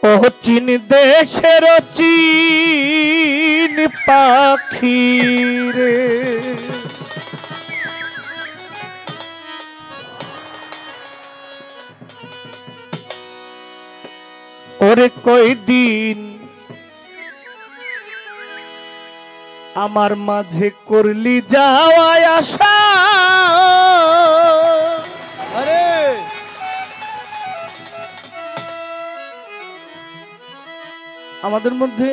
ও চীন দেশের চীন পাখি রে, ওরে কয়দিন আমার মাঝে করলি যাওয়ায় আশা। আরে আমাদের মধ্যে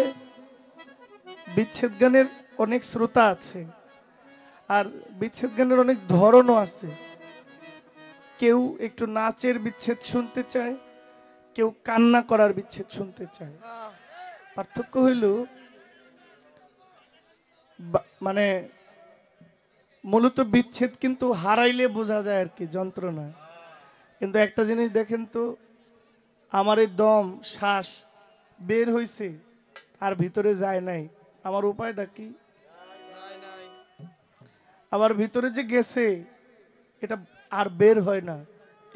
বিচ্ছেদ গানের অনেক শ্রোতা আছে, আর বিচ্ছেদ গানের অনেক ধরনও আছে। কেউ একটু নাচের বিচ্ছেদ শুনতে চায়, কেউ কান্না করার বিচ্ছেদ শুনতে চায়। পার্থক্য হইল মানে মূলত বিচ্ছেদ কিন্তু হারাইলে বোঝা যায় আর কি, যন্ত্রণা। কিন্তু একটা জিনিস দেখেন তো, আমার এই দম শ্বাস বের হইছে আর ভিতরে যায় নাই, আমার উপায়টা কি? আবার ভিতরে যে গেছে এটা আর বের হয় না,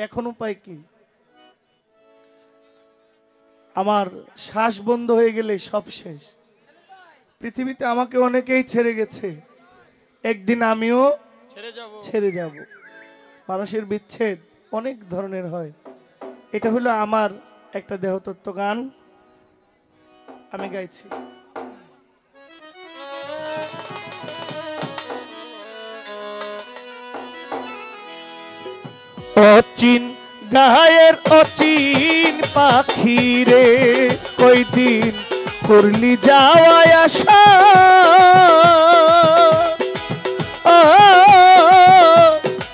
এখন উপায় কি? আমার শ্বাস বন্ধ হয়ে গেলে সব শেষ। পৃথিবীতে আমাকে অনেকেই ছেড়ে গেছে, একদিন আমিও ছেড়ে যাব। মানুষের বিচ্ছেদ অনেক ধরনের হয়। এটা হলো আমার একটা দেহতত্ত্ব গান, আমি গাইছি। অচিন গায়ের অচিন পাখি রে, কয়দিন করলি যাওয়ায় আশা।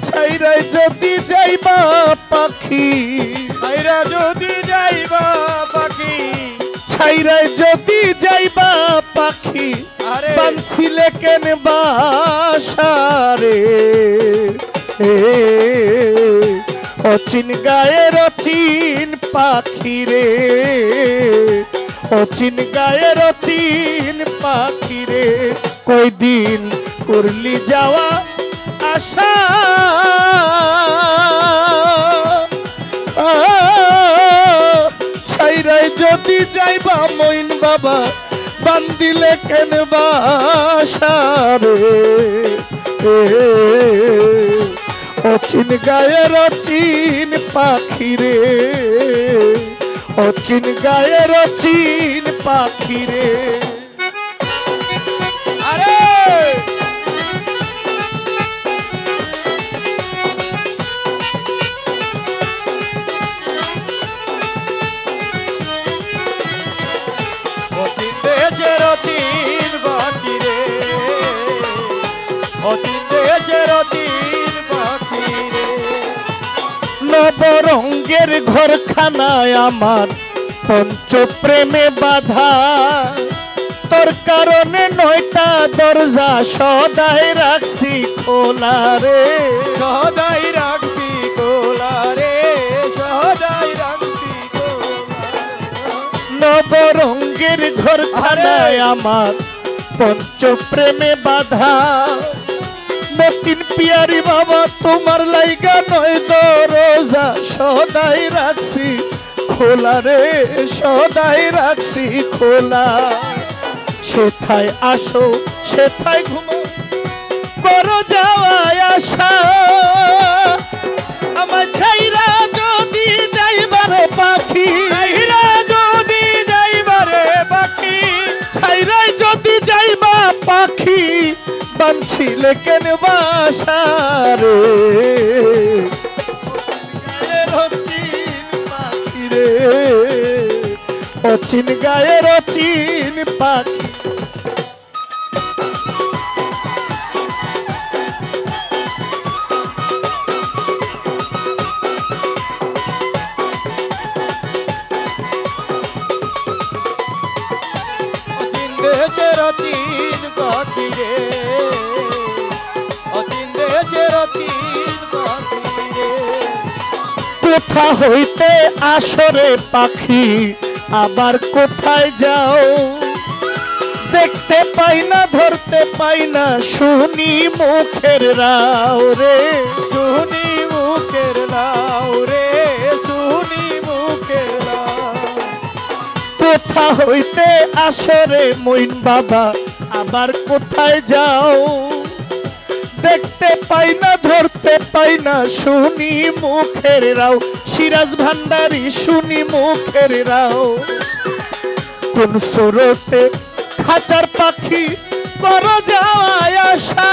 ছাইরাই যদি যাইবা পাখি, ছাইরা যদি যাইবা পাখি, ছাইরাই যদি যাইবা পাখি, আরে বানছিলে কেন বাসা রে। অচিন গায়ের অচিন পাখি রে, অচিন গায়ের অচিন পাখি রে, কয়দিন করলি যাওয়া আশা। ছাইরাই যদি যাইবা মইন বাবা, বান্দিলে কেন বাসা রে। অচিন গায়ের অচিন পাখি রে, অচিন গায়ের অচিন পাখি রে। আরে অচিন দেশের অচিন পাখি রে, অচিন দেশের অচিন পাখি রে। নবরঙ্গের ঘরখানায় আমার পঞ্চপ্রেমে বাধা, তোর কারণে 9টা দরজা সদাই রাখছি খোলা রে। সদাই রাখছি খোলা রে, সদাই রাখছি খোলা। নবরঙ্গের ঘরখানায় আমার পঞ্চপ্রেমে বাধা, মতিন পিয়ারি বাবা তোমার লাইগা 9 দরজা সদাই রাখছি খোলা রে, সদাই রাখছি খোলা। সেথায় আসো সেথায় ঘুমো, করো যাওয়ায় আশা। আমার ছাইরা যদি যাইবারে পাখি, ছাইরা যদি যাইবারে পাখি, ছাইরাই যদি যাইবা পাখি, বানছিলে কেন বাসা রে। অচিন পাখি রে, অচিন গায়ের অচিন পাখি। অচিন দেশের অচিন পাখি রে, অচিন দেশের অচিন পাখি রে। কোথা হইতে আসরে পাখি, আবার কোথায় যাও? দেখতে পাই না ধরতে পাই না, শুনি মুখের রাও রে। শুনি মুখের লাউ রে, শুনি মুখের লাউ। কোথা হইতে আসরে মইন বাবা আবার কোথায় যাও দেখতে পাই না ধরতে পাই না শুনি মুখের রাও সিরাজ ভান্ডারী শুনি মুখের রাও কোন সুরতে খাঁচার পাখি বড় যাওয়ায় আশা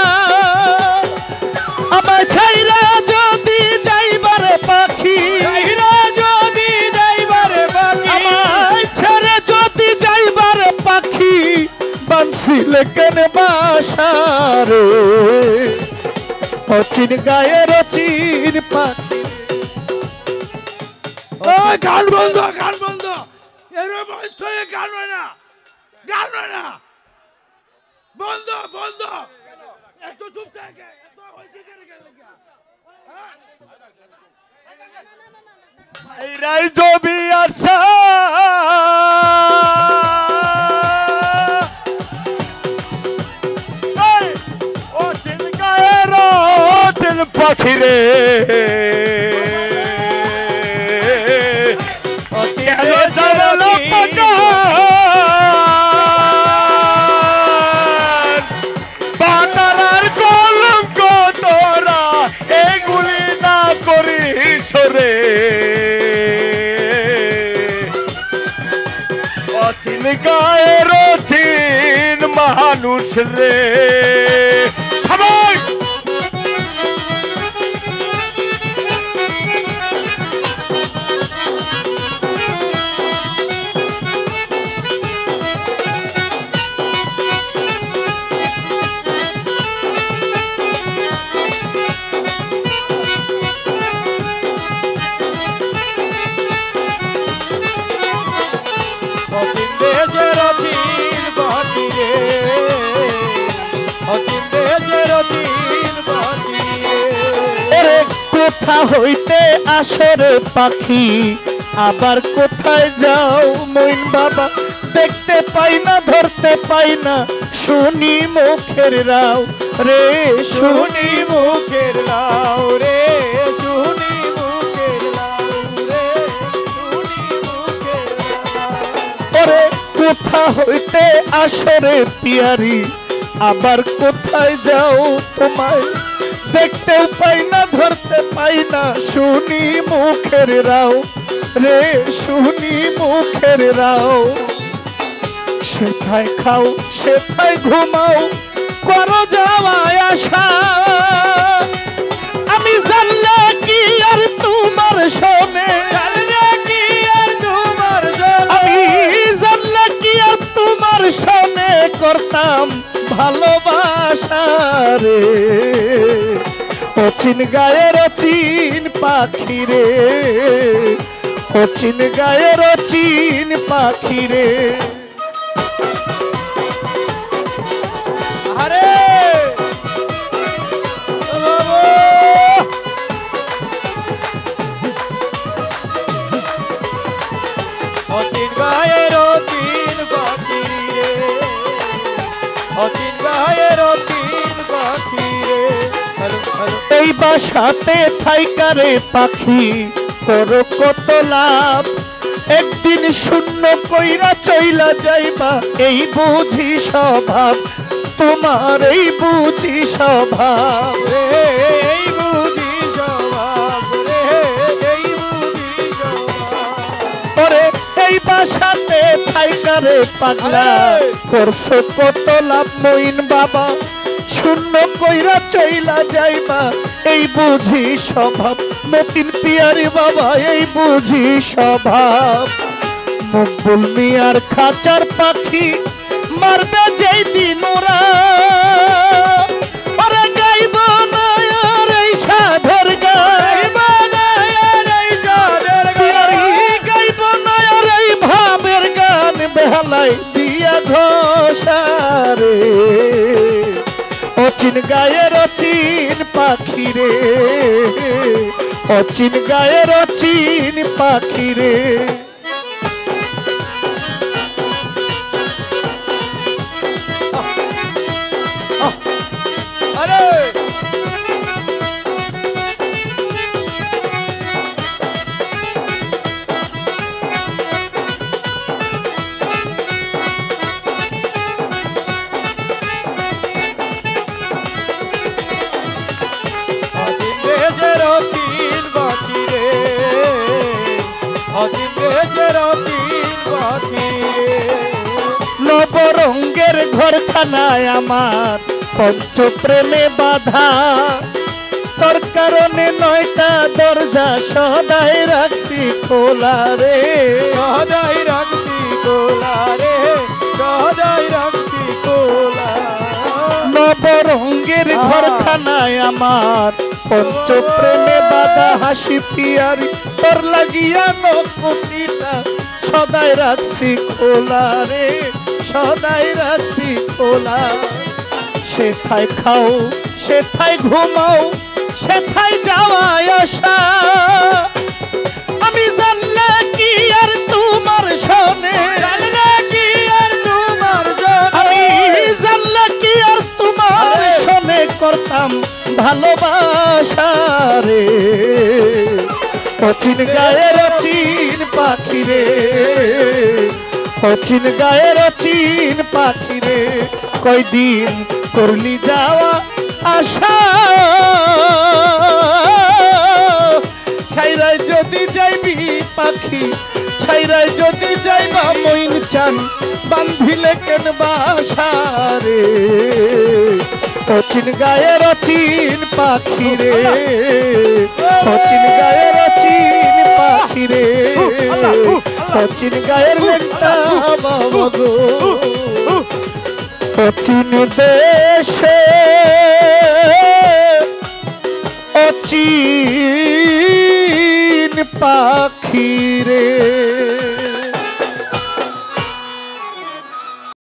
আমায় ছাইরা যদি যাইবার পাখি যদি যাইবার বাকি আমায় ছেড়ে যদি যাইবার পাখি বানছিলে কেন বাসারে অচিন গায়ের অচিন পাখি ওই গান বন্ধ গান বন্ধ এরকম বয়স হয়ে গান হয় না গান হয় না বন্ধ বন্ধ এত চুপ থাকে এত হইছে কেন গেল রাই জবি আসা ও চিল গায়ের চিল পাখি রে কেন জানাল বাটারার কলঙ্ক তোরা এগুলি না করিস রে অচিন গায়ের অচিন মানুষ রে সবাই অচিন দেশের অচিন বাকি রে অচিন দেশের অচিন বাকি ওরে কোথা হইতে আসরে পাখি আবার কোথায় যাও মইন বাবা দেখতে পাই না ধরতে পাই না শুনি মুখের রাও রে শুনি শুনি মুখের লাউ রে শুনি মুখের লাউ রে শুনি মুখের লাউ ওরে কোথা হইতে আসরে পিয়ারি আবার কোথায় যাও তোমায় দেখতেও পাই না ধরতে পাই না শুনি মুখের রাও রে শুনি মুখের রাও সেথায় খাও সেথায় ঘুমাও করো যাওয়ায় আশা আমি জানলে কি আর তোমার শোনে কি আর তোমার আমি জানলে কি আর তোমার শোনে করতাম ভালোবাসা রে অচিন গায়ের অচিন পাখি রে অচিন গায়ের অচিন পাখি রে আরে অচিন গায়ের অচিন বাকি রে অচিন গায়ের অচিন বাকি রে হ্যালো হ্যালো এই বাসাতে থাইকারে পাখি করো কত লাভ একদিন শূন্য কইরা চইলা যাইবা এই বুঝি স্বভাব তোমার এই বুঝি স্বভাব রে এই বুঝি স্বভাব রে এই বুঝি স্বভাব ওরে এই বাসাতে থাইকারে পাগলা করছো কত লাভ মইন বাবা শূন্য কইরা চইলা যাইবা এই বুঝি স্বভাব মতিন পিয়ারি বাবা এই বুঝি স্বভাব মকবুল মিয়ার খাঁচার পাখি মারবে যেই দিন ওরা ওরে গাইব না আর এই সাধের গাইব না আর এই সাধের পিয়ারি গাইব না আর এই ভাবের গান বেহালাই দিয়া ঘোষারে অচিন গায়ের অচিন পাখি রে অচিন গায়ের অচিন পাখি রে আরে দেশের অচিন পাখি নবরঙ্গের ঘরখানায় আমার পঞ্চপ্রেমে বাধা তোর কারণে 9টা দরজা সদাই রাখছি খোলা রে সদাই রাখছি কোলা রে সদাই রাখছি কোলা নবরঙ্গের ঘরখানায় আমার পঞ্চপ্রেমে বাধা হাসি পিয়ারি তোর লাগিয়া নকুতিটা সদাই রাখছি খোলা রে সদাই রাখছি খোলা সেথায় খাও সেথায় ঘুমাও সেথায় যাওয়ায় আসা আমি জানলে কি আর তোমার শোনে জানলে কি আর তোমার আমি জানলে কি আর তোমার শোনে করতাম ভালোবাসা রে অচিন গায়ের অচিন পাখি রে অচিন গায়ের অচিন পাখি রে কয়দিন করলি যাওয়া আশা ছাইরাই যদি যাইবি পাখি ছাইরাই যদি যাইবা মইন চান বান্ধিলে কেন বাসা রে অচিন গায়ের অচিন পাখি রে অচিন গায়ের অচিন পাখি রে অচিন গায়ের লেখা বাবা গো অচিন দেশে অচিন পাখি রে